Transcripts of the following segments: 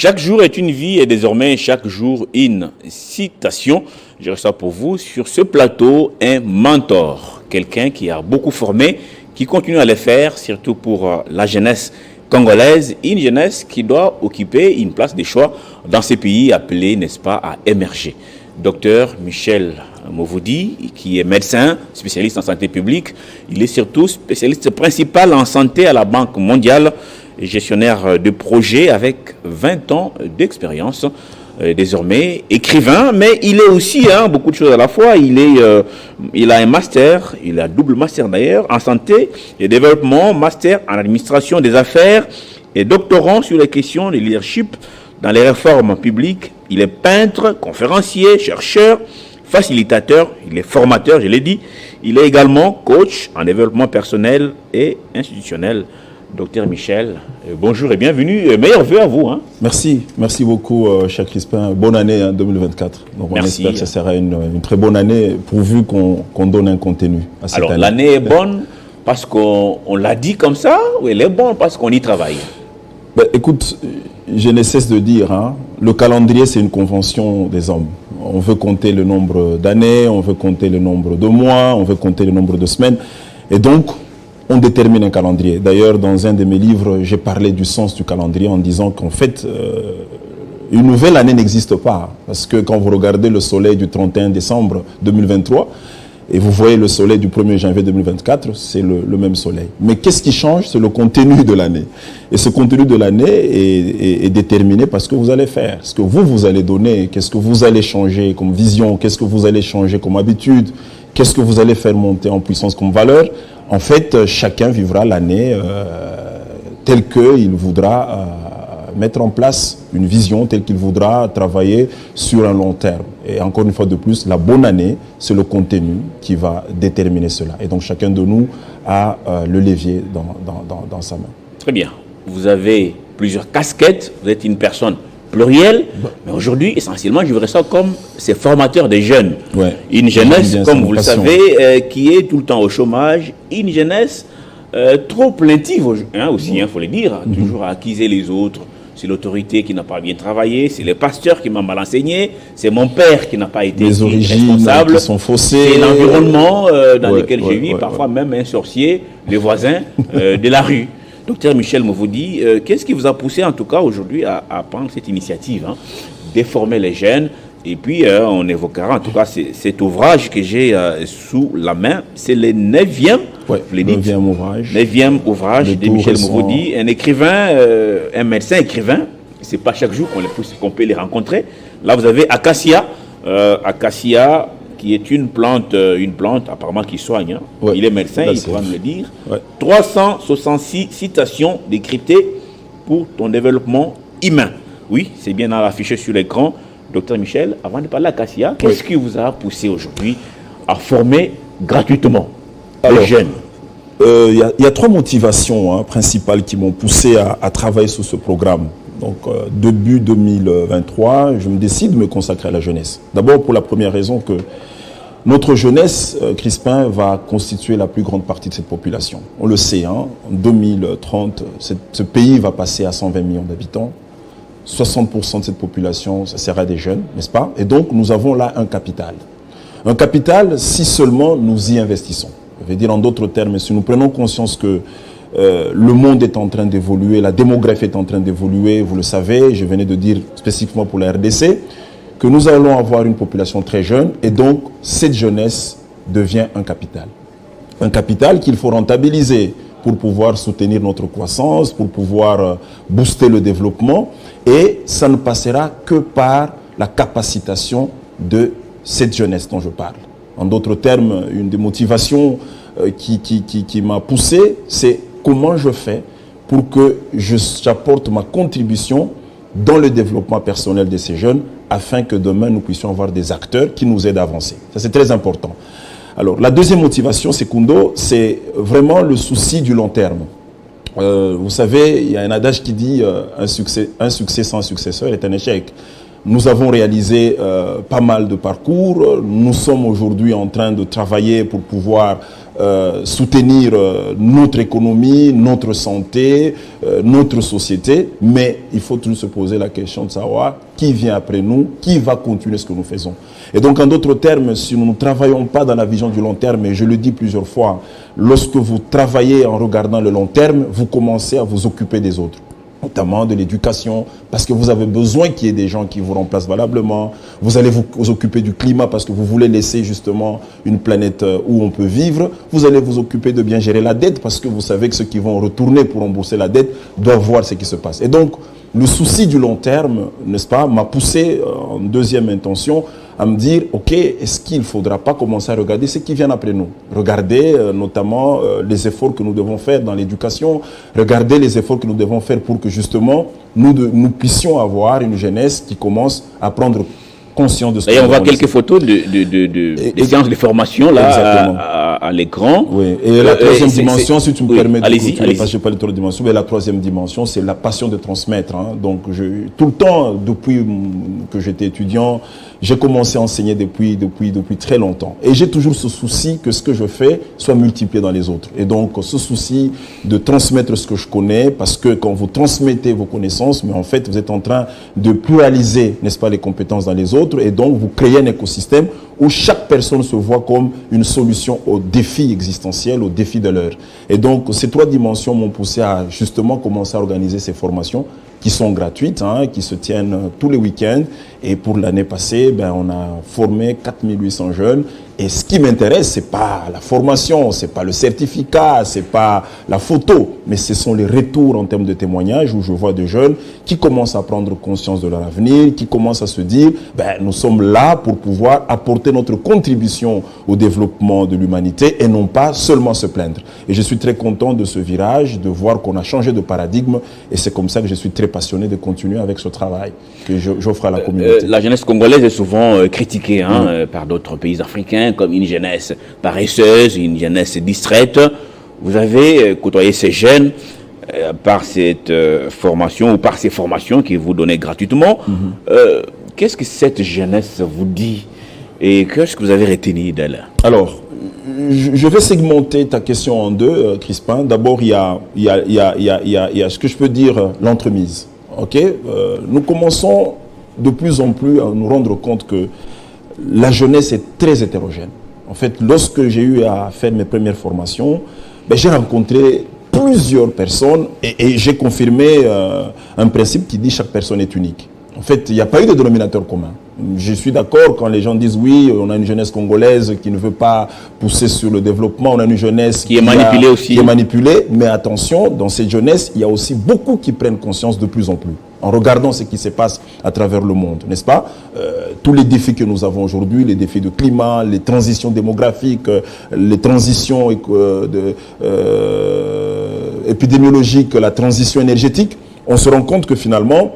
Chaque jour est une vie et désormais chaque jour une citation. Je reçois pour vous sur ce plateau un mentor, quelqu'un qui a beaucoup formé, qui continue à le faire, surtout pour la jeunesse congolaise, une jeunesse qui doit occuper une place de choix dans ces pays appelés, n'est-ce pas, à émerger. Docteur Michel Movoudi, qui est médecin, spécialiste en santé publique, il est surtout spécialiste principal en santé à la Banque mondiale, gestionnaire de projets avec 20 ans d'expérience, désormais écrivain, mais il est aussi beaucoup de choses à la fois. Il a un master, il a double master d'ailleurs, en santé et développement, master en administration des affaires et doctorant sur les questions de leadership dans les réformes publiques. Il est peintre, conférencier, chercheur, facilitateur, il est formateur, je l'ai dit. Il est également coach en développement personnel et institutionnel. Docteur Michel, bonjour et bienvenue. Meilleurs vœux à vous. Merci beaucoup, cher Crispin. Bonne année 2024. Donc on espère que ça sera une très bonne année, pourvu qu'on donne un contenu à cette année. Alors l'année est bonne parce qu'on l'a dit comme ça, ou elle est bonne parce qu'on y travaille? Écoute, je ne cesse de dire, le calendrier c'est une convention des hommes. On veut compter le nombre d'années, on veut compter le nombre de mois, on veut compter le nombre de semaines. Et donc, on détermine un calendrier. D'ailleurs, dans un de mes livres, j'ai parlé du sens du calendrier en disant qu'en fait, une nouvelle année n'existe pas. Parce que quand vous regardez le soleil du 31 décembre 2023 et vous voyez le soleil du 1er janvier 2024, c'est le même soleil. Mais qu'est-ce qui change? C'est le contenu de l'année. Et ce contenu de l'année est déterminé par ce que vous allez faire. Ce que vous allez donner, qu'est-ce que vous allez changer comme vision, qu'est-ce que vous allez changer comme habitude, qu'est-ce que vous allez faire monter en puissance comme valeur. En fait, chacun vivra l'année telle qu'il voudra mettre en place une vision, telle qu'il voudra travailler sur un long terme. Et encore une fois de plus, la bonne année, c'est le contenu qui va déterminer cela. Et donc chacun de nous a le levier dans sa main. Très bien. Vous avez plusieurs casquettes, vous êtes une personne plurielle, mais aujourd'hui, essentiellement, je verrais ça comme ces formateurs des jeunes. Ouais. Une jeunesse, comme vous le savez, qui est tout le temps au chômage, une jeunesse trop plaintive aussi, il faut le dire, toujours à accuser les autres. C'est l'autorité qui n'a pas bien travaillé, c'est le pasteur qui m'a mal enseigné, c'est mon père qui n'a pas été responsable, qui sont faussées, c'est l'environnement dans lequel je vis, parfois même un sorcier, les voisins de la rue. Docteur Michel Movoudi, qu'est-ce qui vous a poussé en tout cas aujourd'hui à prendre cette initiative, de former les jeunes? Et puis on évoquera en tout cas cet ouvrage que j'ai sous la main, c'est le 9e, ouvrage de Michel Movoudi, un écrivain, un médecin écrivain. C'est pas chaque jour qu'on peut les rencontrer. Là vous avez Acacia, Acacia qui est une plante apparemment qui soigne. Il est médecin, il pourra nous le dire. 366 citations décryptées pour ton développement humain. Oui, c'est bien affiché sur l'écran. Docteur Michel, avant de parler d'Acacia, qu'est-ce qui vous a poussé aujourd'hui à former gratuitement les jeunes? Il y a trois motivations principales qui m'ont poussé à travailler sur ce programme. Donc, début 2023, je me décide de me consacrer à la jeunesse. D'abord, pour la première raison que notre jeunesse, Crispin, va constituer la plus grande partie de cette population. On le sait, en 2030, ce pays va passer à 120 millions d'habitants. 60% de cette population, ça sera des jeunes, n'est-ce pas? Et donc, nous avons là un capital. Un capital, si seulement nous y investissons. Je veux dire en d'autres termes, si nous prenons conscience que le monde est en train d'évoluer, la démographie est en train d'évoluer, vous le savez, je venais de dire spécifiquement pour la RDC, que nous allons avoir une population très jeune, et donc cette jeunesse devient un capital. Un capital qu'il faut rentabiliser pour pouvoir soutenir notre croissance, pour pouvoir booster le développement, et ça ne passera que par la capacitation de cette jeunesse dont je parle. En d'autres termes, une des motivations qui m'a poussé, c'est comment je fais pour que j'apporte ma contribution dans le développement personnel de ces jeunes, afin que demain nous puissions avoir des acteurs qui nous aident à avancer. Ça, c'est très important. Alors, la deuxième motivation, secundo, c'est vraiment le souci du long terme. Vous savez, il y a un adage qui dit un succès sans successeur est un échec. Nous avons réalisé pas mal de parcours. Nous sommes aujourd'hui en train de travailler pour pouvoir soutenir notre économie, notre santé, notre société. Mais il faut toujours se poser la question de savoir qui vient après nous, qui va continuer ce que nous faisons. Et donc, en d'autres termes, si nous ne travaillons pas dans la vision du long terme, et je le dis plusieurs fois, lorsque vous travaillez en regardant le long terme, vous commencez à vous occuper des autres, notamment de l'éducation, parce que vous avez besoin qu'il y ait des gens qui vous remplacent valablement. Vous allez vous occuper du climat parce que vous voulez laisser justement une planète où on peut vivre. Vous allez vous occuper de bien gérer la dette parce que vous savez que ceux qui vont retourner pour rembourser la dette doivent voir ce qui se passe. Et donc, le souci du long terme, n'est-ce pas, m'a poussé en deuxième intention à me dire, ok, est-ce qu'il ne faudra pas commencer à regarder ce qui vient après nous? Regarder notamment les efforts que nous devons faire dans l'éducation, regarder les efforts que nous devons faire pour que justement nous puissions avoir une jeunesse qui commence à prendre conscience de ce que on voit quelques photos des séances de formation là à l'écran. Oui. Et la troisième dimension, si tu me permets de continuer, parce que je n'ai pas les trois dimensions, mais la troisième dimension, c'est la passion de transmettre. Hein. Donc, tout le temps, depuis que j'étais étudiant, j'ai commencé à enseigner depuis très longtemps. Et j'ai toujours ce souci que ce que je fais soit multiplié dans les autres. Et donc, ce souci de transmettre ce que je connais, parce que quand vous transmettez vos connaissances, mais en fait, vous êtes en train de pluraliser, n'est-ce pas, les compétences dans les autres, et donc vous créez un écosystème où chaque personne se voit comme une solution aux défis existentiels, aux défis de l'heure. Et donc, ces trois dimensions m'ont poussé à justement commencer à organiser ces formations qui sont gratuites, hein, qui se tiennent tous les week-ends. Et pour l'année passée, on a formé 4800 jeunes. Et ce qui m'intéresse, c'est pas la formation, c'est pas le certificat, c'est pas la photo, mais ce sont les retours en termes de témoignages où je vois des jeunes qui commencent à prendre conscience de leur avenir, qui commencent à se dire, nous sommes là pour pouvoir apporter notre contribution au développement de l'humanité et non pas seulement se plaindre. Et je suis très content de ce virage, de voir qu'on a changé de paradigme et c'est comme ça que je suis très passionné de continuer avec ce travail que j'offre à la communauté. La jeunesse congolaise est souvent critiquée par d'autres pays africains comme une jeunesse paresseuse, une jeunesse distraite. Vous avez côtoyé ces jeunes par cette formation ou par ces formations que vous donnez gratuitement. Qu'est-ce que cette jeunesse vous dit et qu'est-ce que vous avez retenu d'elle? Alors, je vais segmenter ta question en deux, Crispin. D'abord, il y a ce que je peux dire, l'entremise. Okay, nous commençons de plus en plus à nous rendre compte que la jeunesse est très hétérogène. En fait, lorsque j'ai eu à faire mes premières formations, j'ai rencontré plusieurs personnes et j'ai confirmé un principe qui dit chaque personne est unique. En fait, il n'y a pas eu de dénominateur commun. Je suis d'accord quand les gens disent oui, on a une jeunesse congolaise qui ne veut pas pousser sur le développement, on a une jeunesse qui est manipulée aussi. Qui est manipulée, mais attention, dans cette jeunesse, il y a aussi beaucoup qui prennent conscience de plus en plus, en regardant ce qui se passe à travers le monde, n'est-ce pas? Tous les défis que nous avons aujourd'hui, les défis de climat, les transitions démographiques, les transitions épidémiologiques, la transition énergétique, on se rend compte que finalement,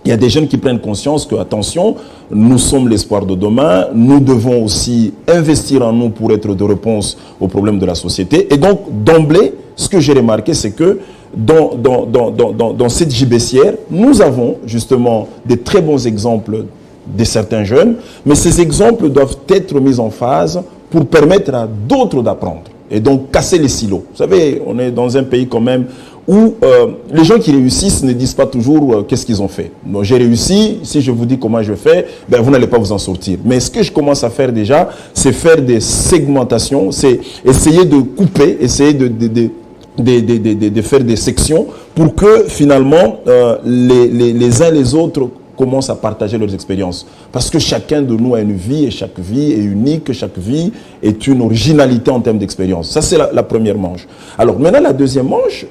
il y a des jeunes qui prennent conscience que, attention, nous sommes l'espoir de demain, nous devons aussi investir en nous pour être de réponse aux problèmes de la société. Et donc, d'emblée, ce que j'ai remarqué, c'est que dans cette gibecière, nous avons justement des très bons exemples de certains jeunes, mais ces exemples doivent être mis en phase pour permettre à d'autres d'apprendre. Et donc, casser les silos. Vous savez, on est dans un pays quand même où les gens qui réussissent ne disent pas toujours qu'est-ce qu'ils ont fait. Donc, j'ai réussi, si je vous dis comment je fais, vous n'allez pas vous en sortir. Mais ce que je commence à faire déjà, c'est faire des segmentations, c'est essayer de couper, essayer de faire des sections pour que finalement les uns les autres commencent à partager leurs expériences. Parce que chacun de nous a une vie et chaque vie est unique, chaque vie est une originalité en termes d'expérience. Ça, c'est la première manche. Alors maintenant, la deuxième manche,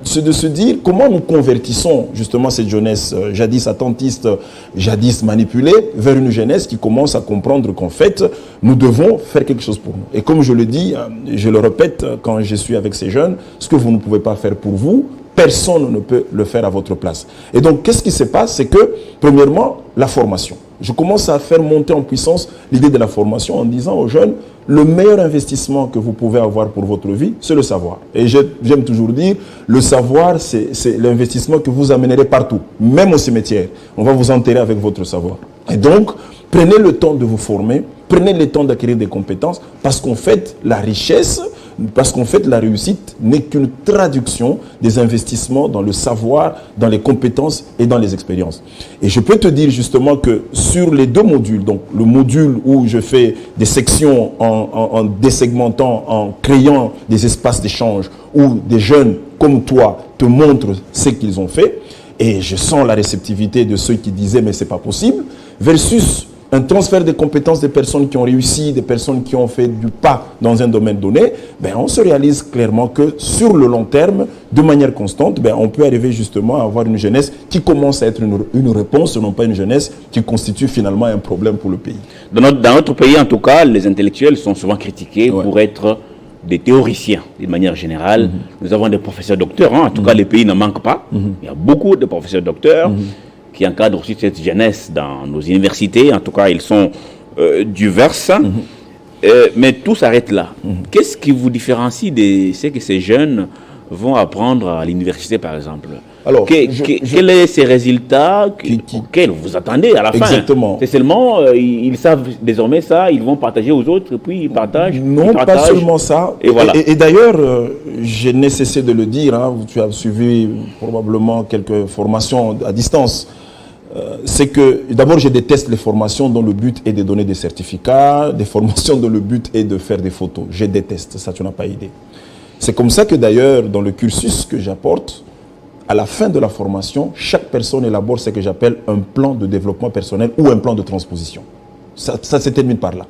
c'est de se dire comment nous convertissons justement cette jeunesse jadis attentiste, jadis manipulée, vers une jeunesse qui commence à comprendre qu'en fait, nous devons faire quelque chose pour nous. Et comme je le dis, je le répète quand je suis avec ces jeunes, ce que vous ne pouvez pas faire pour vous, Personne ne peut le faire à votre place. Et donc, qu'est-ce qui se passe? C'est que, premièrement, la formation. Je commence à faire monter en puissance l'idée de la formation en disant aux jeunes, le meilleur investissement que vous pouvez avoir pour votre vie, c'est le savoir. Et j'aime toujours dire, le savoir, c'est l'investissement que vous amènerez partout, même au cimetière. On va vous enterrer avec votre savoir. Et donc, prenez le temps de vous former, prenez le temps d'acquérir des compétences, parce qu'en fait, la richesse, parce qu'en fait, la réussite n'est qu'une traduction des investissements dans le savoir, dans les compétences et dans les expériences. Et je peux te dire justement que sur les 2 modules, donc le module où je fais des sections en désegmentant, en créant des espaces d'échange, où des jeunes comme toi te montrent ce qu'ils ont fait, et je sens la réceptivité de ceux qui disaient « mais c'est pas possible », versus un transfert de compétences des personnes qui ont réussi, des personnes qui ont fait du pas dans un domaine donné, on se réalise clairement que sur le long terme, de manière constante, on peut arriver justement à avoir une jeunesse qui commence à être une réponse, non pas une jeunesse qui constitue finalement un problème pour le pays. Dans notre pays, en tout cas, les intellectuels sont souvent critiqués pour être des théoriciens, de manière générale. Nous avons des professeurs docteurs, en tout cas, les pays n'en manquent pas. Il y a beaucoup de professeurs docteurs qui encadrent aussi cette jeunesse dans nos universités. En tout cas, ils sont divers. Mais tout s'arrête là. Qu'est-ce qui vous différencie de ce que ces jeunes vont apprendre à l'université, par exemple? Alors, quels sont ces résultats auxquels vous attendez à la fin? Exactement. C'est seulement, ils savent désormais ça, ils vont partager aux autres, et puis ils partagent. Non, pas seulement ça. Et voilà. Et d'ailleurs, je n'ai cessé de le dire, tu as suivi probablement quelques formations à distance. C'est que, d'abord, je déteste les formations dont le but est de donner des certificats, des formations dont le but est de faire des photos. Je déteste ça, tu n'as pas idée. C'est comme ça que, d'ailleurs, dans le cursus que j'apporte, à la fin de la formation, chaque personne élabore ce que j'appelle un plan de développement personnel ou un plan de transposition. Ça se termine par là.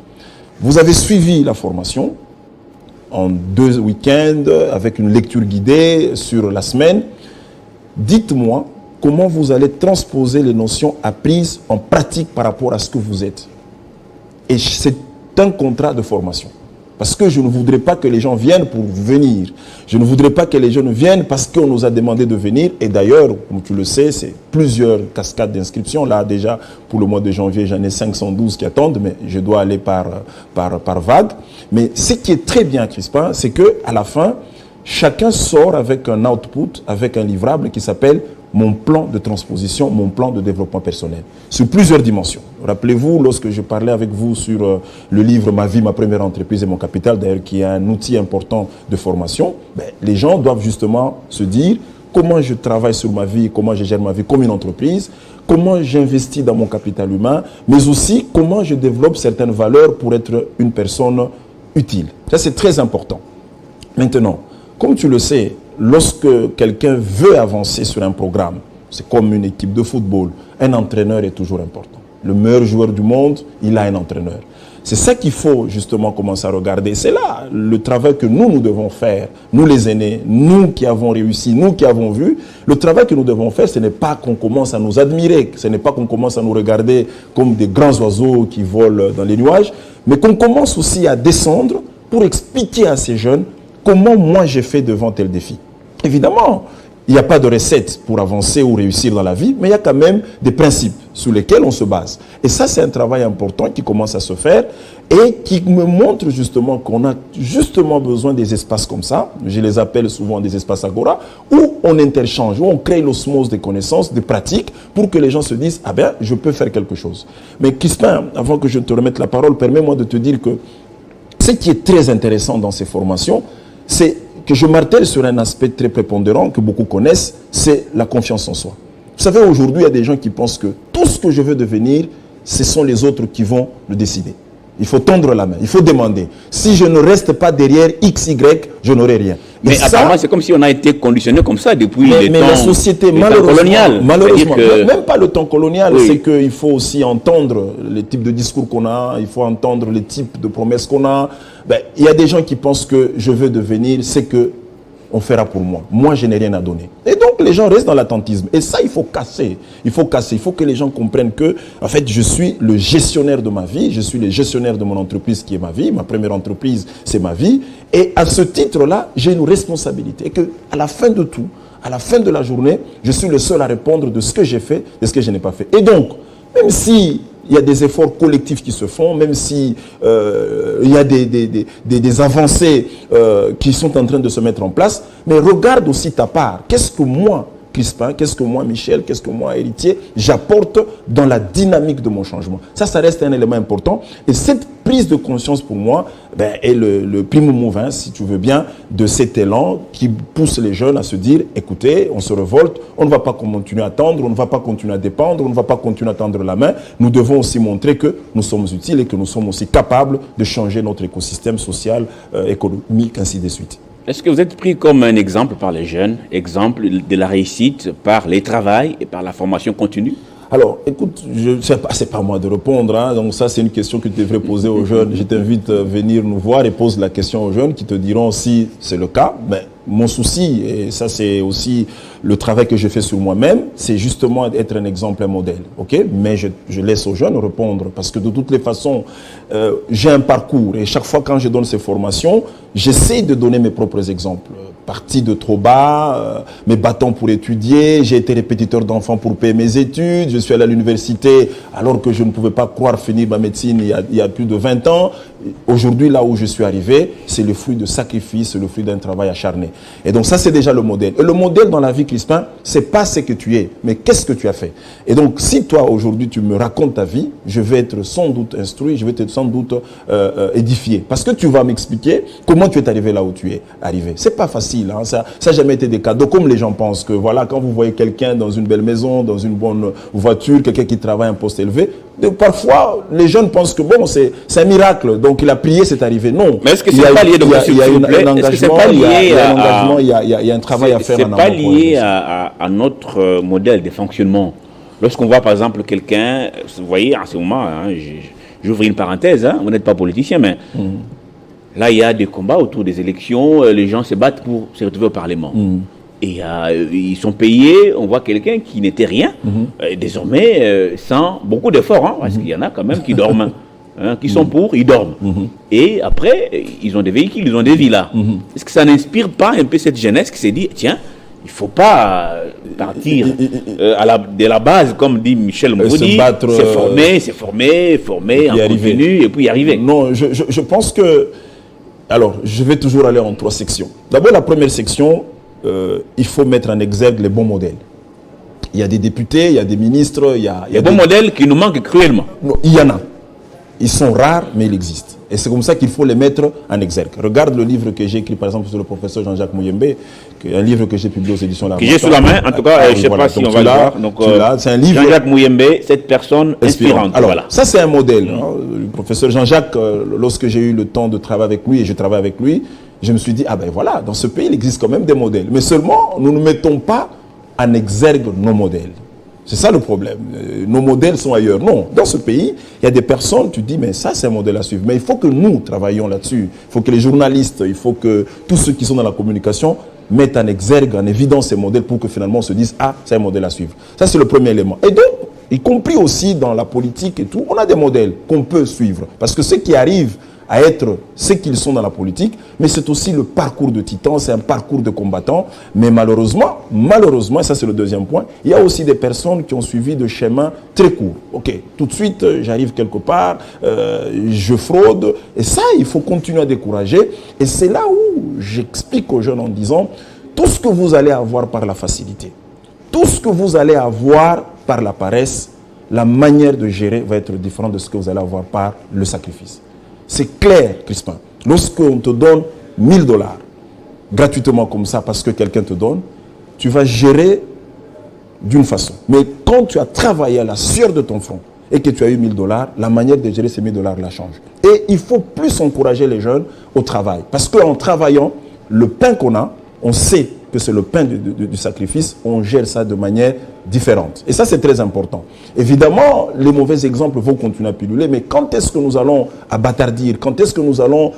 Vous avez suivi la formation en 2 week-ends avec une lecture guidée sur la semaine. Dites-moi comment vous allez transposer les notions apprises en pratique par rapport à ce que vous êtes. Et c'est un contrat de formation. Parce que je ne voudrais pas que les gens viennent pour venir. Je ne voudrais pas que les jeunes viennent parce qu'on nous a demandé de venir. Et d'ailleurs, comme tu le sais, c'est plusieurs cascades d'inscriptions. Là, déjà, pour le mois de janvier, j'en ai 512 qui attendent, mais je dois aller par vague. Mais ce qui est très bien, Crispin, c'est qu'à la fin, chacun sort avec un output, avec un livrable qui s'appelle mon plan de transposition, mon plan de développement personnel, sur plusieurs dimensions. Rappelez-vous, lorsque je parlais avec vous sur le livre « Ma vie, ma première entreprise et mon capital », d'ailleurs qui est un outil important de formation, les gens doivent justement se dire comment je travaille sur ma vie, comment je gère ma vie comme une entreprise, comment j'investis dans mon capital humain, mais aussi comment je développe certaines valeurs pour être une personne utile. Ça, c'est très important. Maintenant, comme tu le sais, lorsque quelqu'un veut avancer sur un programme, c'est comme une équipe de football, un entraîneur est toujours important. Le meilleur joueur du monde, il a un entraîneur. C'est ça qu'il faut justement commencer à regarder. C'est là le travail que nous devons faire, nous les aînés, nous qui avons réussi, nous qui avons vu. Le travail que nous devons faire, ce n'est pas qu'on commence à nous admirer, ce n'est pas qu'on commence à nous regarder comme des grands oiseaux qui volent dans les nuages, mais qu'on commence aussi à descendre pour expliquer à ces jeunes comment moi j'ai fait devant tel défi. Évidemment, il n'y a pas de recette pour avancer ou réussir dans la vie, mais il y a quand même des principes sur lesquels on se base. Et ça, c'est un travail important qui commence à se faire et qui me montre justement qu'on a justement besoin des espaces comme ça. Je les appelle souvent des espaces agora, où on interchange, où on crée l'osmose des connaissances, des pratiques, pour que les gens se disent « Ah ben, je peux faire quelque chose ». Mais Crispin, avant que je te remette la parole, permets-moi de te dire que ce qui est très intéressant dans ces formations, c'est que je martèle sur un aspect très prépondérant que beaucoup connaissent, c'est la confiance en soi. Vous savez, aujourd'hui, il y a des gens qui pensent que tout ce que je veux devenir, ce sont les autres qui vont le décider. Il faut tendre la main, il faut demander. Si je ne reste pas derrière X, Y, je n'aurai rien. Mais apparemment, c'est comme si on a été conditionné comme ça depuis les temps, la société, malheureusement, même pas le temps colonial, c'est qu'il faut aussi entendre les types de discours qu'on a, il faut entendre les types de promesses qu'on a. Il y a des gens qui pensent que je veux devenir, c'est que on fera pour moi. Moi, je n'ai rien à donner. Et donc, les gens restent dans l'attentisme. Et ça, il faut casser. Il faut casser. Il faut que les gens comprennent que, en fait, je suis le gestionnaire de ma vie. Je suis le gestionnaire de mon entreprise qui est ma vie. Ma première entreprise, c'est ma vie. Et à ce titre-là, j'ai une responsabilité. Et qu'à la fin de tout, à la fin de la journée, je suis le seul à répondre de ce que j'ai fait, de ce que je n'ai pas fait. Et donc, même si il y a des efforts collectifs qui se font, même si il y a des avancées qui sont en train de se mettre en place, mais regarde aussi ta part. Qu'est-ce que moi, Crispin, qu'est-ce que moi, Michel, qu'est-ce que moi, Héritier, j'apporte dans la dynamique de mon changement. Ça reste un élément important. Et cette prise de conscience pour moi est le primo movens, si tu veux bien, de cet élan qui pousse les jeunes à se dire, écoutez, on se révolte, on ne va pas continuer à attendre, on ne va pas continuer à dépendre, on ne va pas continuer à tendre la main. Nous devons aussi montrer que nous sommes utiles et que nous sommes aussi capables de changer notre écosystème social, économique, ainsi de suite. Est-ce que vous êtes pris comme un exemple par les jeunes, exemple de la réussite par les travails et par la formation continue? Alors, écoute, c'est pas à moi de répondre, hein, donc ça c'est une question que tu devrais poser aux jeunes. Je t'invite à venir nous voir et pose la question aux jeunes qui te diront si c'est le cas. Mon souci, et ça c'est aussi le travail que je fais sur moi-même, c'est justement être un exemple, un modèle. Okay? Mais je laisse aux jeunes répondre parce que de toutes les façons, j'ai un parcours et chaque fois quand je donne ces formations, j'essaie de donner mes propres exemples. Parti de trop bas, mes bâtons pour étudier, j'ai été répétiteur d'enfants pour payer mes études, je suis allé à l'université alors que je ne pouvais pas croire finir ma médecine il y a plus de 20 ans. Aujourd'hui, là où je suis arrivé, c'est le fruit de sacrifice, c'est le fruit d'un travail acharné. Et donc ça, c'est déjà le modèle. Et le modèle dans la vie, Crispin, c'est pas ce que tu es, mais qu'est-ce que tu as fait. Et donc, si toi, aujourd'hui, tu me racontes ta vie, je vais être sans doute instruit, je vais être sans doute édifié. Parce que tu vas m'expliquer comment tu es arrivé là où tu es arrivé. C'est pas facile, hein, ça n'a jamais été des cadeaux. Comme les gens pensent que, voilà, quand vous voyez quelqu'un dans une belle maison, dans une bonne voiture, quelqu'un qui travaille à un poste élevé, parfois, les jeunes pensent que, bon, c'est un miracle. Donc, il a prié, c'est arrivé. Non. Mais est-ce que c'est pas lié, donc, il y a un engagement, il y a un travail à faire. C'est pas lié à notre modèle de fonctionnement. Lorsqu'on voit, par exemple, quelqu'un, vous voyez, en ce moment, hein, j'ouvre une parenthèse, hein, vous n'êtes pas politicien, mais là, il y a des combats autour des élections, les gens se battent pour se retrouver au Parlement. Et ils sont payés, on voit quelqu'un qui n'était rien, désormais, sans beaucoup d'efforts, hein, parce qu'il y en a quand même qui dorment. Qui sont pour, ils dorment. Et après, ils ont des véhicules, ils ont des villas. Est-ce que ça n'inspire pas un peu cette jeunesse qui s'est dit, tiens, il ne faut pas partir de la base, comme dit Michel Mouroudi, c'est former, en continu, et puis y arriver. Non, je pense que... Alors, je vais toujours aller en 3 sections. D'abord, la première section, il faut mettre en exergue les bons modèles. Il y a des députés, il y a des ministres, il y a des bons modèles qui nous manquent cruellement. Non, il y en a. Ils sont rares, mais ils existent. Et c'est comme ça qu'il faut les mettre en exergue. Regarde le livre que j'ai écrit, par exemple, sur le professeur Jean-Jacques Mouyembe, un livre que j'ai publié aux éditions La que j'ai sous la main, en tout cas, je ne sais pas si on va le voir. Donc, c'est un livre. Jean-Jacques Mouyembe, cette personne inspirante. Alors, voilà. Ça, c'est un modèle. Hein. Le professeur Jean-Jacques, lorsque j'ai eu le temps de travailler avec lui, et je travaille avec lui, je me suis dit, ah ben voilà, dans ce pays, il existe quand même des modèles. Mais seulement, nous ne mettons pas en exergue nos modèles. C'est ça le problème. Nos modèles sont ailleurs. Non, dans ce pays, il y a des personnes, tu dis, mais ça c'est un modèle à suivre. Mais il faut que nous travaillions là-dessus. Il faut que les journalistes, il faut que tous ceux qui sont dans la communication mettent en exergue, en évidence ces modèles pour que finalement on se dise, ah, c'est un modèle à suivre. Ça c'est le premier élément. Et donc, y compris aussi dans la politique et tout, on a des modèles qu'on peut suivre. Parce que ceux qui arrivent à être ce qu'ils sont dans la politique, mais c'est aussi le parcours de titan, c'est un parcours de combattants. Mais malheureusement, et ça c'est le deuxième point, il y a aussi des personnes qui ont suivi de chemins très courts. Ok, tout de suite, j'arrive quelque part, je fraude, et ça, il faut continuer à décourager. Et c'est là où j'explique aux jeunes en disant, tout ce que vous allez avoir par la facilité, tout ce que vous allez avoir par la paresse, la manière de gérer va être différente de ce que vous allez avoir par le sacrifice. C'est clair, Crispin. Lorsqu'on te donne 1000 $, gratuitement comme ça, parce que quelqu'un te donne, tu vas gérer d'une façon. Mais quand tu as travaillé à la sueur de ton front et que tu as eu 1000 $, la manière de gérer ces 1000 $ la change. Et il faut plus encourager les jeunes au travail. Parce qu'en travaillant, le pain qu'on a, on sait que c'est le pain du sacrifice, on gère ça de manière différente. Et ça, c'est très important. Évidemment, les mauvais exemples vont continuer à pulluler, mais quand est-ce que nous allons abattardir, quand est-ce que nous allons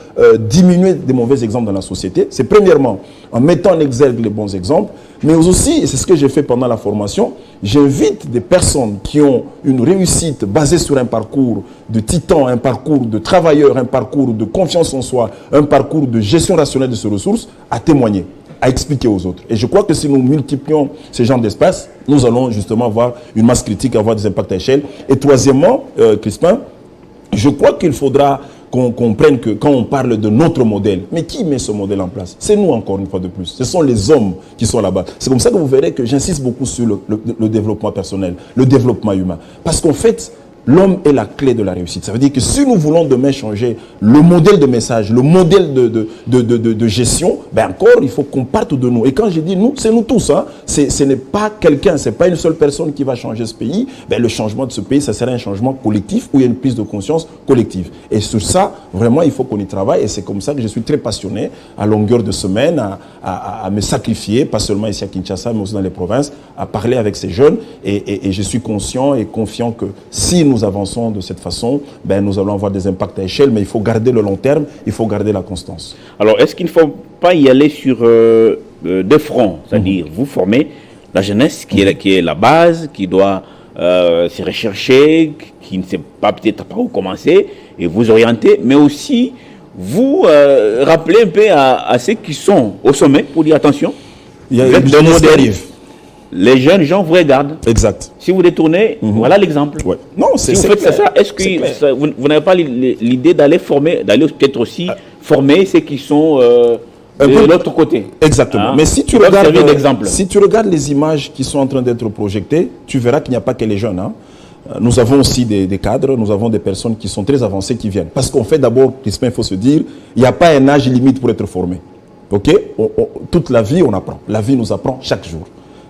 diminuer des mauvais exemples dans la société? C'est premièrement en mettant en exergue les bons exemples, mais aussi, et c'est ce que j'ai fait pendant la formation, j'invite des personnes qui ont une réussite basée sur un parcours de titan, un parcours de travailleur, un parcours de confiance en soi, un parcours de gestion rationnelle de ses ressources, à témoigner. à expliquer aux autres. Et je crois que si nous multiplions ce genre d'espace, nous allons justement avoir une masse critique, avoir des impacts à échelle. Et troisièmement, Crispin, je crois qu'il faudra qu'on comprenne que quand on parle de notre modèle, mais qui met ce modèle en place? C'est nous, encore une fois de plus. Ce sont les hommes qui sont là-bas. C'est comme ça que vous verrez que j'insiste beaucoup sur le développement personnel, le développement humain. Parce qu'en fait, l'homme est la clé de la réussite. Ça veut dire que si nous voulons demain changer le modèle de message, le modèle de gestion, ben encore, il faut qu'on parte de nous. Et quand je dis nous, c'est nous tous. Hein. Ce n'est pas quelqu'un, ce n'est pas une seule personne qui va changer ce pays. Ben, le changement de ce pays, ça sera un changement collectif où il y a une prise de conscience collective. Et sur ça, vraiment, il faut qu'on y travaille. Et c'est comme ça que je suis très passionné, à longueur de semaine, à me sacrifier, pas seulement ici à Kinshasa, mais aussi dans les provinces, à parler avec ces jeunes. Et je suis conscient et confiant que si nous avançons de cette façon, ben nous allons avoir des impacts à échelle, mais il faut garder le long terme, il faut garder la constance. Alors, est-ce qu'il ne faut pas y aller sur deux fronts, c'est-à-dire vous former la jeunesse qui est la base, qui doit se rechercher, qui ne sait pas peut-être par où commencer, et vous orienter, mais aussi vous rappeler un peu à ceux qui sont au sommet pour dire attention, il y a une jeunesse qui arrive. Les jeunes gens vous regardent. Exact. Si vous détournez, voilà l'exemple. Ouais. Non, si vous faites ça, est-ce que vous n'avez pas l'idée d'aller former, d'aller peut-être aussi former ceux qui sont de l'autre côté? Exactement. Hein? Mais si tu regardes les images qui sont en train d'être projetées, tu verras qu'il n'y a pas que les jeunes. Hein. Nous avons aussi des cadres, nous avons des personnes qui sont très avancées qui viennent. Parce qu'en fait, d'abord, il faut se dire, il n'y a pas un âge limite pour être formé. Ok? Toute la vie, on apprend. La vie nous apprend chaque jour.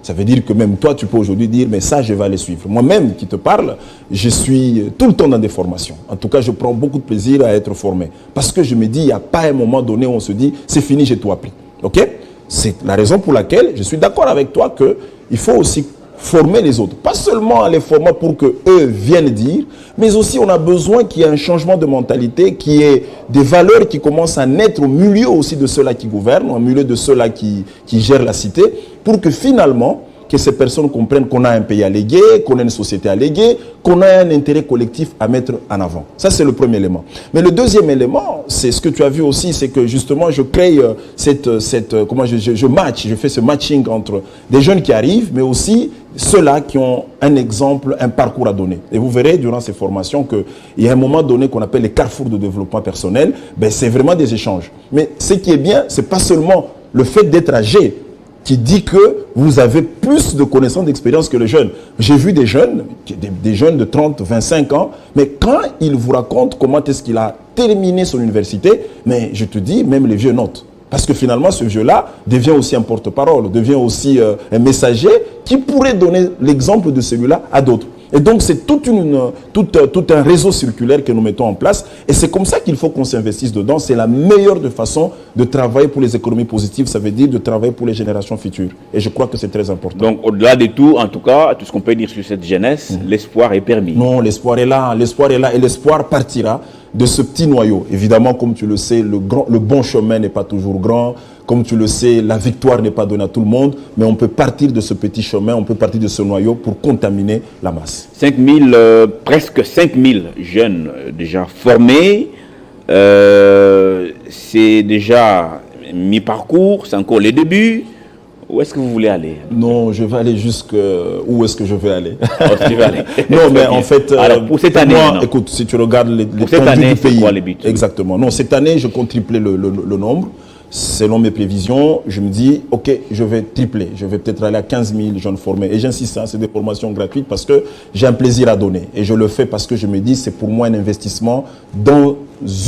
Ça veut dire que même toi, tu peux aujourd'hui dire, mais ça, je vais aller suivre. Moi-même qui te parle, je suis tout le temps dans des formations. En tout cas, je prends beaucoup de plaisir à être formé. Parce que je me dis, il n'y a pas un moment donné où on se dit, c'est fini, j'ai tout appris. Ok? C'est la raison pour laquelle je suis d'accord avec toi qu'il faut aussi former les autres. Pas seulement les former pour qu'eux viennent dire, mais aussi on a besoin qu'il y ait un changement de mentalité, qu'il y ait des valeurs qui commencent à naître au milieu aussi de ceux-là qui gouvernent, au milieu de ceux-là qui gèrent la cité, pour que finalement, que ces personnes comprennent qu'on a un pays à léguer, qu'on a une société à léguer, qu'on a un intérêt collectif à mettre en avant. Ça, c'est le premier élément. Mais le deuxième élément, c'est ce que tu as vu aussi, c'est que justement, je crée je fais ce matching entre des jeunes qui arrivent, mais aussi ceux-là qui ont un exemple, un parcours à donner. Et vous verrez durant ces formations qu'il y a un moment donné qu'on appelle les carrefours de développement personnel, ben, c'est vraiment des échanges. Mais ce qui est bien, c'est pas seulement le fait d'être âgé, qui dit que vous avez plus de connaissances, d'expérience que les jeunes. J'ai vu des jeunes de 30, 25 ans, mais quand ils vous racontent comment est-ce qu'il a terminé son université, mais je te dis, même les vieux notent. Parce que finalement, ce vieux-là devient aussi un porte-parole, devient aussi un messager qui pourrait donner l'exemple de celui-là à d'autres. Et donc, c'est tout un réseau circulaire que nous mettons en place. Et c'est comme ça qu'il faut qu'on s'investisse dedans. C'est la meilleure façon de travailler pour les économies positives. Ça veut dire de travailler pour les générations futures. Et je crois que c'est très important. Donc, au-delà de tout, en tout cas, tout ce qu'on peut dire sur cette jeunesse, l'espoir est permis. Non, l'espoir est là. L'espoir est là. Et l'espoir partira de ce petit noyau. Évidemment, comme tu le sais, le bon chemin n'est pas toujours grand. Comme tu le sais, la victoire n'est pas donnée à tout le monde, mais on peut partir de ce petit chemin, on peut partir de ce noyau pour contaminer la masse. Presque 5000 jeunes déjà formés, c'est déjà mi-parcours, c'est encore les débuts. Où est-ce que vous voulez aller? Non, je vais aller où est-ce que je vais aller? Tu vas aller. Non, mais en fait, alors, pour cette année, moi, écoute, si tu regardes les années, du pays, quoi les buts? Exactement. Non, cette année, je compte tripler le nombre. Selon mes prévisions, je me dis, ok, je vais tripler. Je vais peut-être aller à 15 000 jeunes formés. Et j'insiste, c'est des formations gratuites parce que j'ai un plaisir à donner. Et je le fais parce que je me dis, c'est pour moi un investissement dans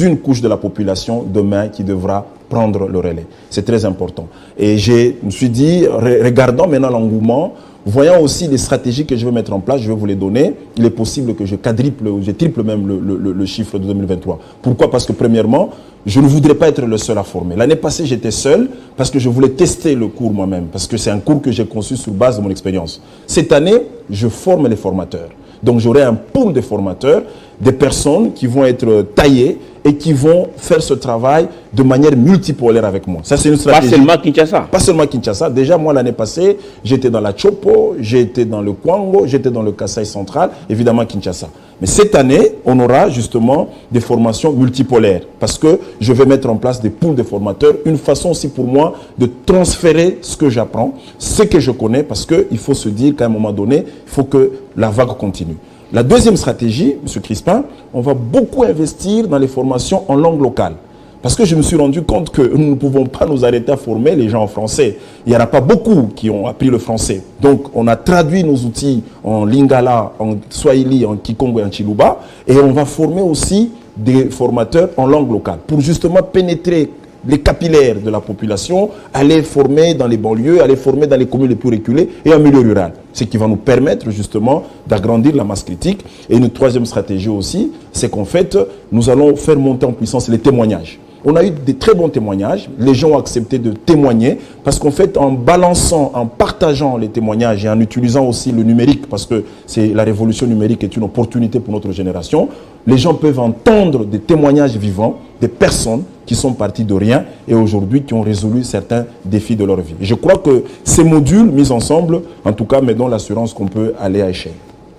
une couche de la population demain qui devra prendre le relais. C'est très important. Et je me suis dit, regardant maintenant l'engouement, voyant aussi les stratégies que je vais mettre en place, je vais vous les donner. Il est possible que je triple même le chiffre de 2023. Pourquoi? Parce que premièrement, je ne voudrais pas être le seul à former. L'année passée, j'étais seul parce que je voulais tester le cours moi-même, parce que c'est un cours que j'ai conçu sur base de mon expérience. Cette année, je forme les formateurs. Donc j'aurai un pool de formateurs, des personnes qui vont être taillées et qui vont faire ce travail de manière multipolaire avec moi. Ça, c'est une stratégie. Pas seulement Kinshasa. Pas seulement Kinshasa. Déjà, moi, l'année passée, j'étais dans la Chopo, j'étais dans le Kwango, j'étais dans le Kasaï central, évidemment Kinshasa. Mais cette année, on aura justement des formations multipolaires parce que je vais mettre en place des pools de formateurs, une façon aussi pour moi de transférer ce que j'apprends, ce que je connais, parce qu'il faut se dire qu'à un moment donné, il faut que la vague continue. La deuxième stratégie, M. Crispin, on va beaucoup investir dans les formations en langue locale. Parce que je me suis rendu compte que nous ne pouvons pas nous arrêter à former les gens en français. Il n'y en a pas beaucoup qui ont appris le français. Donc, on a traduit nos outils en lingala, en swahili, en kikongo et en chiluba. Et on va former aussi des formateurs en langue locale pour justement pénétrer les capillaires de la population, aller former dans les banlieues, aller former dans les communes les plus reculées et en milieu rural. Ce qui va nous permettre justement d'agrandir la masse critique. Et une troisième stratégie aussi, c'est qu'en fait, nous allons faire monter en puissance les témoignages. On a eu des très bons témoignages. Les gens ont accepté de témoigner parce qu'en fait, en balançant, en partageant les témoignages et en utilisant aussi le numérique, parce que la révolution numérique est une opportunité pour notre génération, les gens peuvent entendre des témoignages vivants des personnes qui sont parties de rien et aujourd'hui qui ont résolu certains défis de leur vie. Et je crois que ces modules mis ensemble, en tout cas, me donnent l'assurance qu'on peut aller à échelle.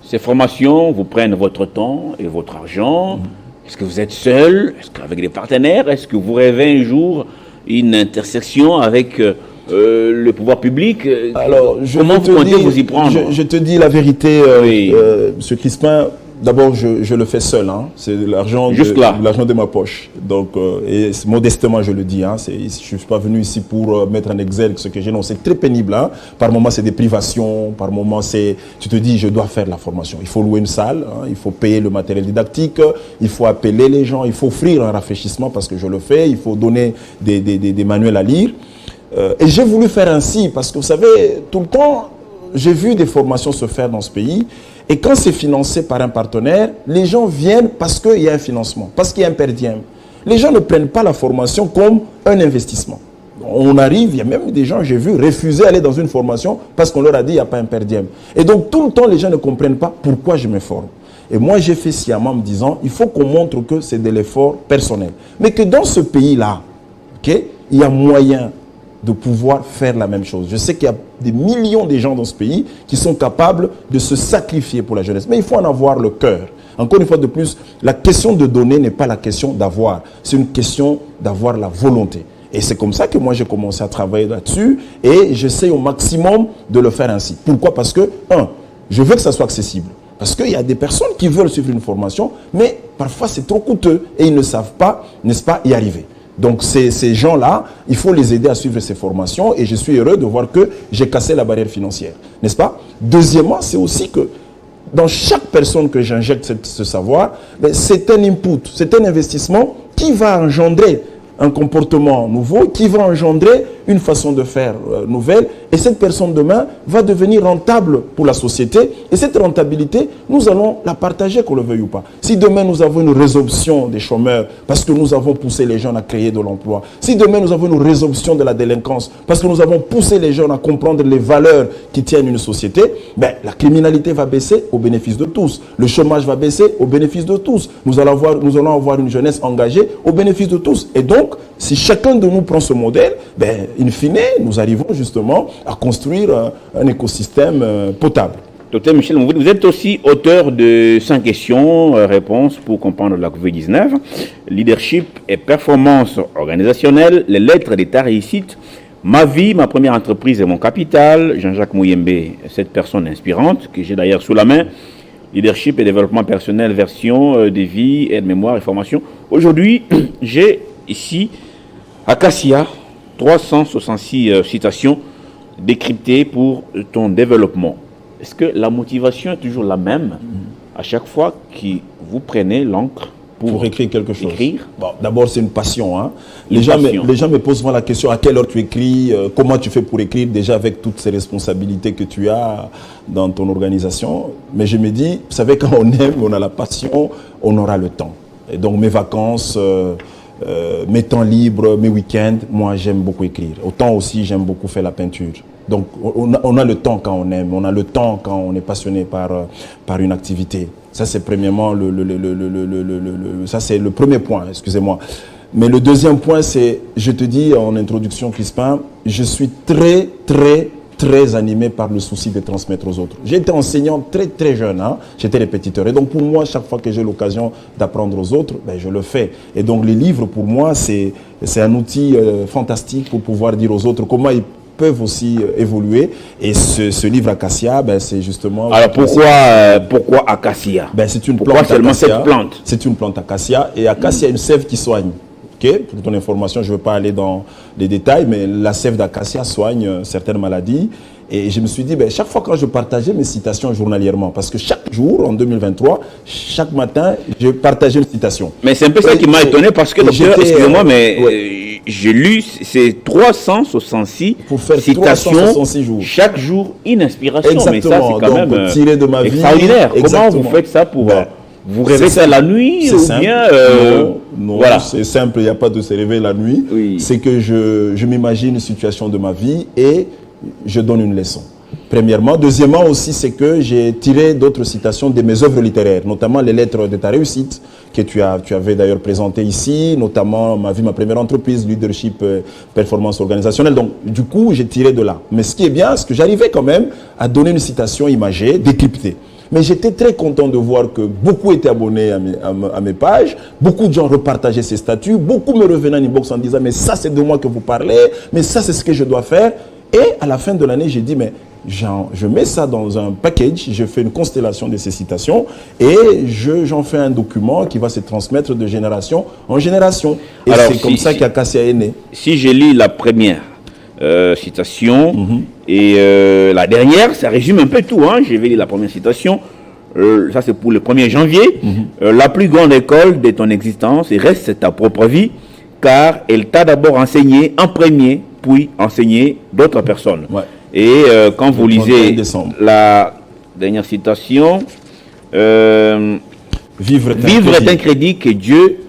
Ces formations vous prennent votre temps et votre argent. Est-ce que vous êtes seul? Est-ce qu'avec des partenaires? Est-ce que vous rêvez un jour une intersection avec le pouvoir public? Alors, comment vous comptez vous y prendre? Je te dis la vérité, M. Crispin. D'abord, je le fais seul. Hein. C'est l'argent de ma poche. Donc, et modestement, je le dis. Hein. Je ne suis pas venu ici pour mettre en exergue ce que j'ai. Non, c'est très pénible. Hein. Par moments, c'est des privations. Par moments, tu te dis, je dois faire la formation. Il faut louer une salle. Hein. Il faut payer le matériel didactique. Il faut appeler les gens. Il faut offrir un rafraîchissement parce que je le fais. Il faut donner des manuels à lire. Et j'ai voulu faire ainsi parce que, vous savez, tout le temps, j'ai vu des formations se faire dans ce pays. Et quand c'est financé par un partenaire, les gens viennent parce qu'il y a un financement, parce qu'il y a un per diem. Les gens ne prennent pas la formation comme un investissement. On arrive, il y a même des gens, j'ai vu, refuser d'aller dans une formation parce qu'on leur a dit qu'il n'y a pas un per diem. Et donc tout le temps, les gens ne comprennent pas pourquoi je me forme. Et moi, j'ai fait sciemment en me disant, il faut qu'on montre que c'est de l'effort personnel. Mais que dans ce pays-là, il y a moyen de pouvoir faire la même chose. Je sais qu'il y a des millions de gens dans ce pays qui sont capables de se sacrifier pour la jeunesse. Mais il faut en avoir le cœur. Encore une fois de plus, la question de donner n'est pas la question d'avoir. C'est une question d'avoir la volonté. Et c'est comme ça que moi j'ai commencé à travailler là-dessus et j'essaie au maximum de le faire ainsi. Pourquoi? Parce que, je veux que ça soit accessible. Parce qu'il y a des personnes qui veulent suivre une formation, mais parfois c'est trop coûteux et ils ne savent pas, n'est-ce pas, y arriver. Donc ces gens-là, il faut les aider à suivre ces formations et je suis heureux de voir que j'ai cassé la barrière financière, n'est-ce pas? Deuxièmement, c'est aussi que dans chaque personne que j'injecte ce savoir, c'est un input, c'est un investissement qui va engendrer un comportement nouveau, qui va engendrer une façon de faire nouvelle et cette personne demain va devenir rentable pour la société et cette rentabilité, nous allons la partager qu'on le veuille ou pas. Si demain nous avons une résorption des chômeurs parce que nous avons poussé les jeunes à créer de l'emploi, si demain nous avons une résorption de la délinquance parce que nous avons poussé les jeunes à comprendre les valeurs qui tiennent une société, la criminalité va baisser au bénéfice de tous, le chômage va baisser au bénéfice de tous, nous allons avoir une jeunesse engagée au bénéfice de tous et donc si chacun de nous prend ce modèle, in fine, nous arrivons justement à construire un écosystème potable. Docteur Michel, vous êtes aussi auteur de 5 questions-réponses pour comprendre la COVID-19, leadership et performance organisationnelle, les lettres d'État réussite, ma vie, ma première entreprise et mon capital, Jean-Jacques Mouyembe, cette personne inspirante que j'ai d'ailleurs sous la main, leadership et développement personnel, version de vie, aide, mémoire et formation. Aujourd'hui, j'ai ici Acacia, 366 citations décryptées pour ton développement. Est-ce que la motivation est toujours la même à chaque fois que vous prenez l'encre pour écrire quelque chose? D'abord, c'est une passion. Hein. Les gens me posent souvent la question, à quelle heure tu écris, comment tu fais pour écrire, déjà avec toutes ces responsabilités que tu as dans ton organisation. Mais je me dis, vous savez, quand on aime, on a la passion, on aura le temps. Et donc mes vacances, mes temps libres, mes week-ends, moi j'aime beaucoup écrire. Autant aussi j'aime beaucoup faire la peinture. Donc on a le temps quand on aime, on a le temps quand on est passionné par une activité. Ça, c'est premièrement ça, c'est le premier point, excusez-moi. Mais le deuxième point, c'est, je te dis en introduction, Crispin, je suis très, très, très animé par le souci de transmettre aux autres. J'ai été enseignant très, très jeune, hein? J'étais répétiteur. Et donc, pour moi, chaque fois que j'ai l'occasion d'apprendre aux autres, ben, je le fais. Et donc, les livres, pour moi, c'est un outil fantastique pour pouvoir dire aux autres comment ils peuvent aussi évoluer. Et ce livre Acacia, ben, c'est justement... Alors, pourquoi Acacia? Ben, c'est une pourquoi plante seulement Acacia. cette plante? C'est une plante Acacia. Et Acacia est une sève qui soigne. Pour ton information, je ne veux pas aller dans les détails, mais la sève d'acacia soigne certaines maladies. Et je me suis dit, ben, chaque fois quand je partageais mes citations journalièrement, parce que chaque jour, en 2023, chaque matin, je partageais une citation. Mais c'est un peu ça qui m'a étonné, parce que, docteur, excusez-moi, mais j'ai lu ces 366 pour faire citations, 366 jours. Chaque jour, une inspiration. Exactement. Mais ça, c'est quand donc, même tiré de ma vie. Extraordinaire. Exactement. Comment vous faites ça pour... vous rêvez ça la nuit ou simple. bien non, voilà. C'est simple, il n'y a pas de se réveiller la nuit. Oui. C'est que je m'imagine une situation de ma vie et je donne une leçon. Premièrement. Deuxièmement aussi, c'est que j'ai tiré d'autres citations de mes œuvres littéraires, notamment les lettres de ta réussite, que tu avais d'ailleurs présentées ici, notamment Ma vie, ma première entreprise, leadership, performance organisationnelle. Donc, du coup, j'ai tiré de là. Mais ce qui est bien, c'est que j'arrivais quand même à donner une citation imagée, décryptée. Mais j'étais très content de voir que beaucoup étaient abonnés à mes pages, beaucoup de gens repartageaient ces statuts, beaucoup me revenaient en inbox en disant « mais ça c'est de moi que vous parlez, mais ça c'est ce que je dois faire ». Et à la fin de l'année, j'ai dit « mais je mets ça dans un package, je fais une constellation de ces citations et j'en fais un document qui va se transmettre de génération en génération ». Et c'est comme ça qu'Acacia est né. Si je lis la première citation et la dernière, ça résume un peu tout. Hein. Je vais lire la première citation. Ça, c'est pour le 1er janvier. La plus grande école de ton existence reste ta propre vie, car elle t'a d'abord enseigné en premier, puis enseigné d'autres personnes. Ouais. Et quand vous lisez la dernière citation, vivre est un crédit que Dieu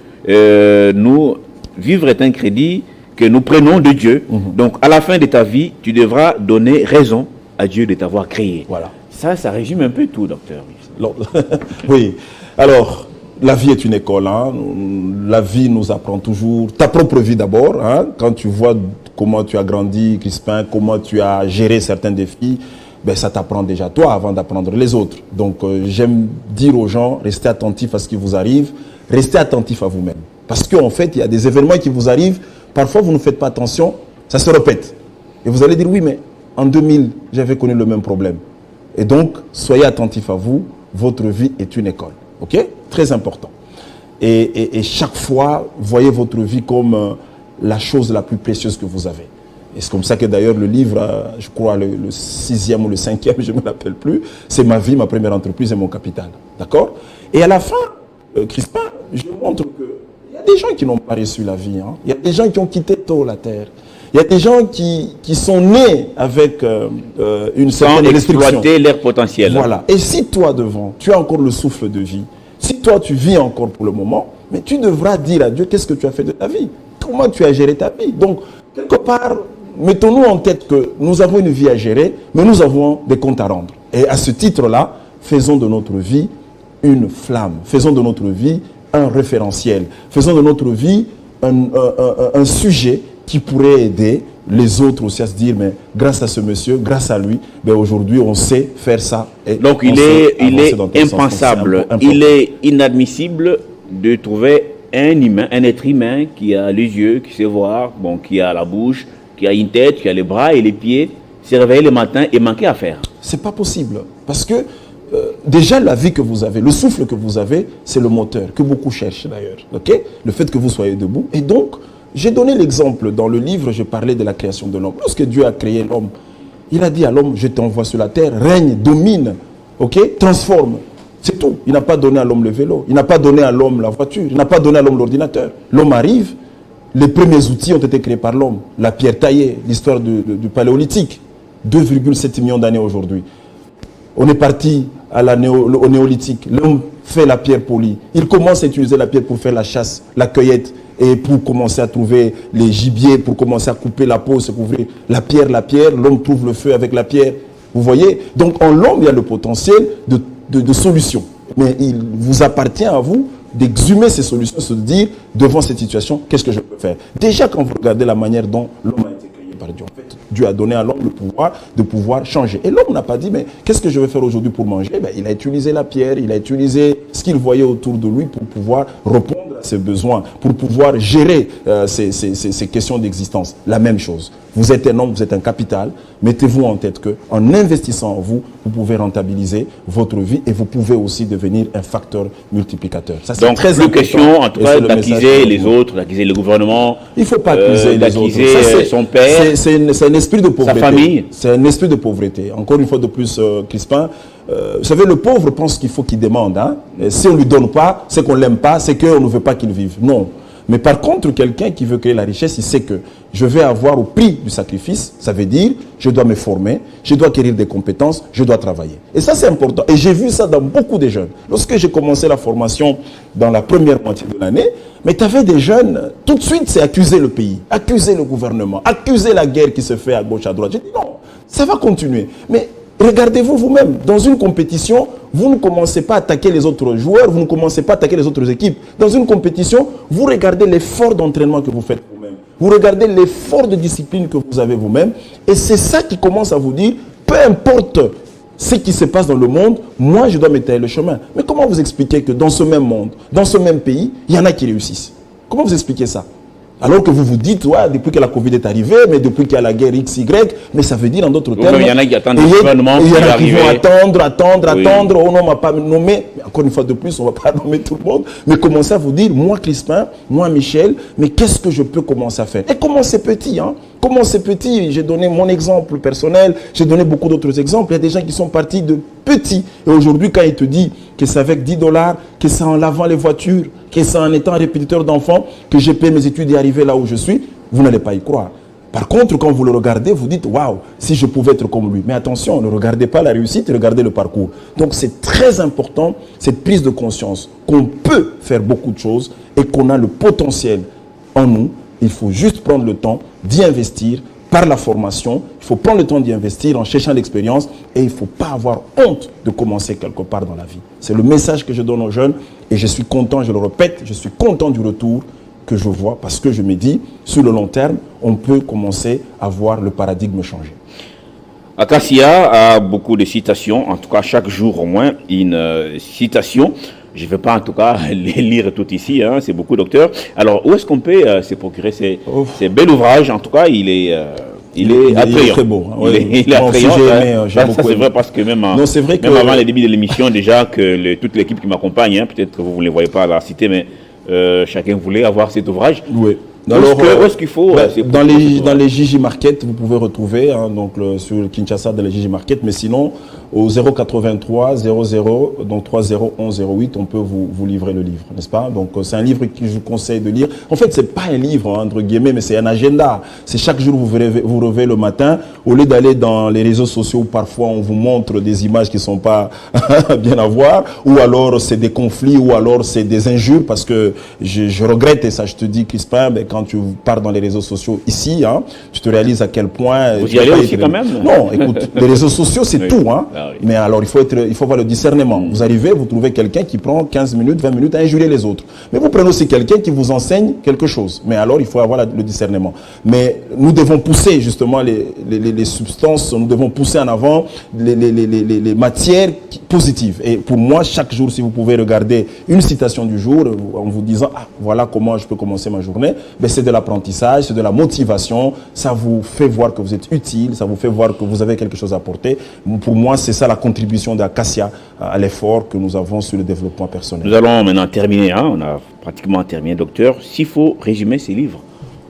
vivre est un crédit que nous prenons de Dieu. Donc, à la fin de ta vie, tu devras donner raison à Dieu de t'avoir créé. Voilà. Ça résume un peu tout, docteur. Oui. Alors, la vie est une école. Hein. La vie nous apprend toujours. Ta propre vie d'abord. Hein. Quand tu vois comment tu as grandi, Crispin, comment tu as géré certains défis, ben, ça t'apprend déjà toi avant d'apprendre les autres. Donc, j'aime dire aux gens, restez attentifs à ce qui vous arrive. Restez attentifs à vous-même. Parce qu'en fait, il y a des événements qui vous arrivent. Parfois, vous ne faites pas attention, ça se répète. Et vous allez dire, oui, mais en 2000, j'avais connu le même problème. Et donc, soyez attentifs à vous, votre vie est une école. OK? Très important. Et chaque fois, voyez votre vie comme la chose la plus précieuse que vous avez. Et c'est comme ça que d'ailleurs le livre, je crois le 6e ou le 5e, je ne me rappelle plus, c'est Ma vie, ma première entreprise et mon capital. D'accord? Et à la fin, Crispin, je montre que il y a des gens qui n'ont pas reçu la vie. Hein. Il y a des gens qui ont quitté tôt la terre. Il y a des gens qui sont nés avec une certaine restriction. Exploiter leur potentiel. Voilà. Et si toi, devant, tu as encore le souffle de vie, si toi, tu vis encore pour le moment, mais tu devras dire à Dieu qu'est-ce que tu as fait de ta vie. Comment tu as géré ta vie. Donc, quelque part, mettons-nous en tête que nous avons une vie à gérer, mais nous avons des comptes à rendre. Et à ce titre-là, faisons de notre vie une flamme. Faisons de notre vie un référentiel. Faisons de notre vie un sujet qui pourrait aider les autres aussi à se dire, mais grâce à ce monsieur, grâce à lui, ben aujourd'hui on sait faire ça. Et donc il est impensable, il est inadmissible de trouver un être humain qui a les yeux, qui sait voir, bon, qui a la bouche, qui a une tête, qui a les bras et les pieds, se réveiller le matin et manquer à faire. C'est pas possible. Parce que déjà la vie que vous avez, le souffle que vous avez, c'est le moteur que beaucoup cherchent d'ailleurs. Okay? Le fait que vous soyez debout. Et donc, j'ai donné l'exemple dans le livre, je parlais de la création de l'homme. Lorsque Dieu a créé l'homme, il a dit à l'homme, je t'envoie sur la terre, règne, domine, ok, transforme. C'est tout. Il n'a pas donné à l'homme le vélo, il n'a pas donné à l'homme la voiture, il n'a pas donné à l'homme l'ordinateur. L'homme arrive, les premiers outils ont été créés par l'homme. La pierre taillée, l'histoire du paléolithique, 2,7 millions d'années aujourd'hui. On est parti au néolithique, l'homme fait la pierre polie. Il commence à utiliser la pierre pour faire la chasse, la cueillette, et pour commencer à trouver les gibiers, pour commencer à couper la peau, se couvrir la pierre, l'homme trouve le feu avec la pierre. Vous voyez? Donc en l'homme, il y a le potentiel de solution. Mais il vous appartient à vous d'exhumer ces solutions, de se dire, devant cette situation, qu'est-ce que je peux faire? Déjà, quand vous regardez la manière dont l'homme a été créé par Dieu, en fait, Dieu a donné à l'homme le pouvoir de pouvoir changer. Et l'homme n'a pas dit, mais qu'est-ce que je vais faire aujourd'hui pour manger? Ben, il a utilisé la pierre, il a utilisé ce qu'il voyait autour de lui pour pouvoir répondre à ses besoins, pour pouvoir gérer ces questions d'existence. La même chose. Vous êtes un homme, vous êtes un capital. Mettez-vous en tête qu'en investissant en vous, vous pouvez rentabiliser votre vie et vous pouvez aussi devenir un facteur multiplicateur. Ça, c'est donc, très plus important. question, en tout cas, d'accuser les autres, d'accuser le gouvernement. Il ne faut pas accuser les autres. D'accuser son père. C'est un esprit de pauvreté. Sa famille. C'est un esprit de pauvreté. Encore une fois de plus, Crispin, vous savez, le pauvre pense qu'il faut qu'il demande. Hein? Si on ne lui donne pas, c'est qu'on ne l'aime pas, c'est qu'on ne veut pas qu'il vive. Non. Mais par contre, quelqu'un qui veut créer la richesse, il sait que je vais avoir au prix du sacrifice, ça veut dire, je dois me former, je dois acquérir des compétences, je dois travailler. Et ça, c'est important. Et j'ai vu ça dans beaucoup de jeunes. Lorsque j'ai commencé la formation dans la première moitié de l'année, mais tu avais des jeunes, tout de suite, c'est accuser le pays, accuser le gouvernement, accuser la guerre qui se fait à gauche, à droite. J'ai dit non, ça va continuer. Mais regardez-vous vous-même, dans une compétition, vous ne commencez pas à attaquer les autres joueurs, vous ne commencez pas à attaquer les autres équipes. Dans une compétition, vous regardez l'effort d'entraînement que vous faites vous-même. Vous regardez l'effort de discipline que vous avez vous-même. Et c'est ça qui commence à vous dire, peu importe ce qui se passe dans le monde, moi je dois m'étayer le chemin. Mais comment vous expliquez que dans ce même monde, dans ce même pays, il y en a qui réussissent? Comment vous expliquez ça? Alors que vous vous dites, ouais, depuis que la Covid est arrivée, mais depuis qu'il y a la guerre XY, mais ça veut dire en d'autres termes. Il y en a qui attendent le gouvernement. Il y en a qui vont attendre. Oh non, on ne m'a pas nommé. Mais encore une fois de plus, on ne va pas nommer tout le monde. Mais commencez à vous dire, moi Crispin, moi Michel, mais qu'est-ce que je peux commencer à faire? Et commencez petit, hein. Commencez petit. J'ai donné mon exemple personnel, j'ai donné beaucoup d'autres exemples. Il y a des gens qui sont partis de petits. Et aujourd'hui, quand il te dit que c'est avec $10, que c'est en lavant les voitures, que c'est en étant répétiteur d'enfants que j'ai payé mes études et arrivé là où je suis, vous n'allez pas y croire. Par contre, quand vous le regardez, vous dites, waouh, si je pouvais être comme lui. Mais attention, ne regardez pas la réussite, regardez le parcours. Donc c'est très important, cette prise de conscience, qu'on peut faire beaucoup de choses et qu'on a le potentiel en nous. Il faut juste prendre le temps d'y investir par la formation. Il faut prendre le temps d'y investir en cherchant l'expérience et il ne faut pas avoir honte de commencer quelque part dans la vie. C'est le message que je donne aux jeunes et je suis content, je le répète, je suis content du retour que je vois parce que je me dis, sur le long terme, on peut commencer à voir le paradigme changer. Acacia a beaucoup de citations, en tout cas chaque jour au moins une citation. Je ne vais pas en tout cas les lire toutes ici, hein, c'est beaucoup docteur. Alors où est-ce qu'on peut se procurer ces bel ouvrage? En tout cas, il est attrayant. Il est très beau. Hein, il est attrayant. Ça c'est vrai parce que même avant les débuts de l'émission déjà, que toute l'équipe qui m'accompagne, hein, peut-être que vous ne les voyez pas à la cité, mais chacun voulait avoir cet ouvrage. Oui. Alors, où est-ce qu'il faut dans les Gigi Market, vous pouvez retrouver, hein, donc sur le Kinshasa de la Gigi Market, mais sinon, au 083 00, donc 301108, on peut vous livrer le livre, n'est-ce pas? Donc, c'est un livre que je vous conseille de lire. En fait, c'est pas un livre, hein, entre guillemets, mais c'est un agenda. C'est chaque jour, vous rêvez le matin, au lieu d'aller dans les réseaux sociaux où parfois on vous montre des images qui sont pas bien à voir, ou alors c'est des conflits, ou alors c'est des injures, parce que je regrette, et ça je te dis, Crispin, mais quand tu pars dans les réseaux sociaux ici, hein, tu te réalises à quel point... Vous y allez aussi quand même? Non, écoute, les réseaux sociaux, c'est oui. Tout. Hein. Ah, oui. Mais alors, il faut avoir le discernement. Vous arrivez, vous trouvez quelqu'un qui prend 15 minutes, 20 minutes à injurier les autres. Mais vous prenez aussi quelqu'un qui vous enseigne quelque chose. Mais alors, il faut avoir le discernement. Mais nous devons pousser justement les substances, nous devons pousser en avant les matières positives. Et pour moi, chaque jour, si vous pouvez regarder une citation du jour en vous disant, ah, voilà comment je peux commencer ma journée, ben, c'est de l'apprentissage, c'est de la motivation, ça vous fait voir que vous êtes utile, ça vous fait voir que vous avez quelque chose à apporter. Pour moi, c'est ça la contribution d'Acacia à l'effort que nous avons sur le développement personnel. Nous allons maintenant terminer, hein, on a pratiquement terminé, docteur. S'il faut résumer ces livres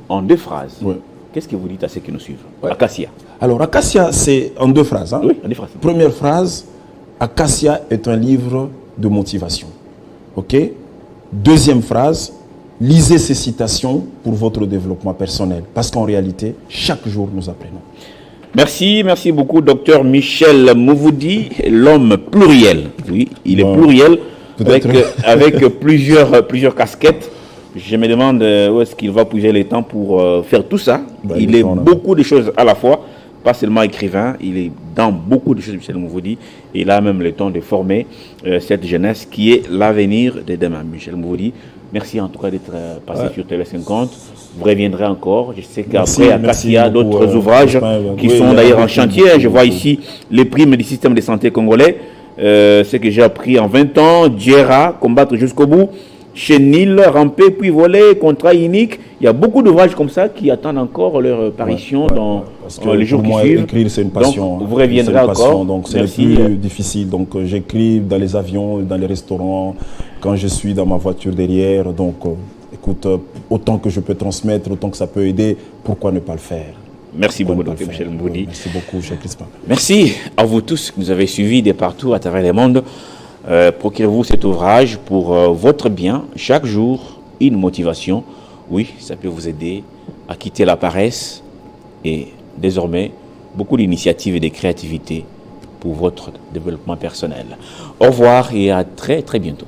en 2 phrases, oui. Qu'est-ce que vous dites à ceux qui nous suivent? Ouais. Acacia. Alors, Acacia, c'est en 2 phrases. Hein. Oui, en 2 phrases. Première phrase, Acacia est un livre de motivation. OK? Deuxième phrase, lisez ces citations pour votre développement personnel. Parce qu'en réalité, chaque jour, nous apprenons. Merci beaucoup, docteur Michel Mouvoudi, l'homme pluriel. Oui, il est pluriel, avec plusieurs casquettes. Je me demande où est-ce qu'il va puiser le temps pour faire tout ça. Il est beaucoup de choses à la fois. pas seulement écrivain, il est dans beaucoup de choses, Michel Mouvoudi, et il a même le temps de former cette jeunesse qui est l'avenir de demain. Michel Mouvoudi, merci en tout cas d'être passé sur Télé 50. Vous reviendrez encore. Je sais qu'après, à Cassia, d'autres ouvrages qui sont d'ailleurs en chantier. Je vois ici les primes du système de santé congolais. Ce que j'ai appris en 20 ans, Djera, combattre jusqu'au bout, Chenil, ramper, puis voler, contrat unique. Il y a beaucoup d'ouvrages comme ça qui attendent encore leur apparition dans les jours qui suivent. Écrire, c'est une passion. Donc, vous reviendrez encore. Donc, c'est le plus difficile. Donc, j'écris dans les avions, dans les restaurants, quand je suis dans ma voiture derrière. Donc, écoute, autant que je peux transmettre, autant que ça peut aider, pourquoi ne pas le faire? Merci beaucoup, Dr Michel Mouvoudi. Merci beaucoup, cher Crispin. Merci à vous tous qui nous avez suivis de partout à travers le monde. Procurez-vous cet ouvrage pour votre bien. Chaque jour, une motivation. Oui, ça peut vous aider à quitter la paresse et désormais, beaucoup d'initiatives et de créativité pour votre développement personnel. Au revoir et à très très bientôt.